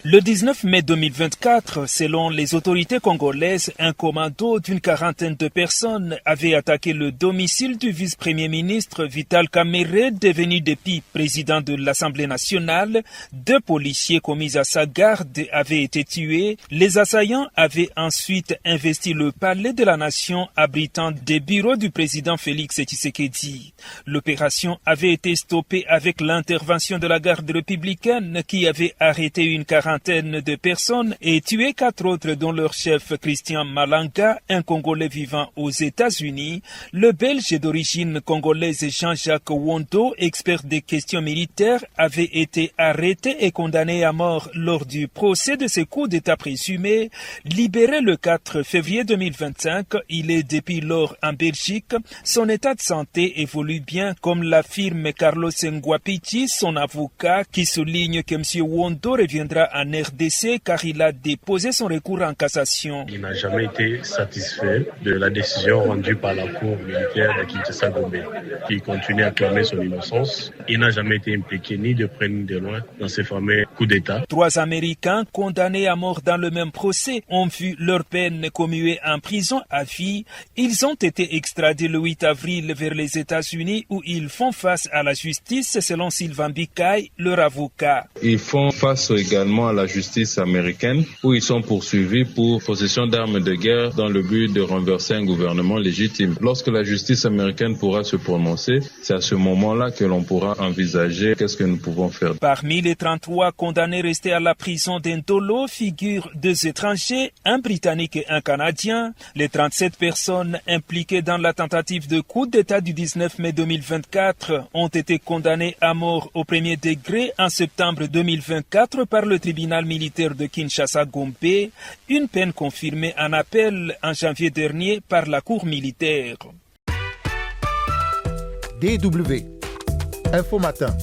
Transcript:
Le 19 mai 2024, selon les autorités congolaises, un commando d'une quarantaine de personnes avait attaqué le domicile du vice-premier ministre Vital Kamerhe, devenu depuis président de l'Assemblée nationale. 2 policiers commis à sa garde avaient été tués. Les assaillants avaient ensuite investi le palais de la nation abritant des bureaux du président Félix Tshisekedi. L'opération avait été stoppée avec l'intervention de la garde républicaine qui avait arrêté une quarantaine de personnes et tué 4 autres dont leur chef Christian Malanga, un Congolais vivant aux États-Unis. Le Belge d'origine congolaise Jean-Jacques Wondo, expert des questions militaires, avait été arrêté et condamné à mort lors du procès de ses coups d'État présumés. Libéré le 4 février 2025, il est depuis lors en Belgique. Son état de santé évolue bien, comme l'affirme Carlos Ngwapiti, son avocat, qui souligne que M. Wondo reviendra en RDC car il a déposé son recours en cassation. Il n'a jamais été satisfait de la décision rendue par la Cour militaire de Kinshasa-Gombe, qui continue à clamer son innocence. Il n'a jamais été impliqué ni de près ni de loin dans ces fameux coups d'État. 3 Américains condamnés à mort dans le même procès ont vu leur peine commuée en prison à vie. Ils ont été extradés le 8 avril vers les États-Unis où ils font face à la justice selon Sylvain Bikaï, leur avocat. Ils font face également à la justice américaine où ils sont poursuivis pour possession d'armes de guerre dans le but de renverser un gouvernement légitime. Lorsque la justice américaine pourra se prononcer, c'est à ce moment-là que l'on pourra envisager qu'est-ce que nous pouvons faire. Parmi les 33 condamnés restés à la prison d'Entolo figurent 2 étrangers, un Britannique et un Canadien. Les 37 personnes impliquées dans la tentative de coup d'État du 19 mai 2024 ont été condamnées à mort au premier degré en septembre 2024 par le tribunal militaire de Kinshasa-Gombe, une peine confirmée en appel en janvier dernier par la Cour militaire. DW Info Matin.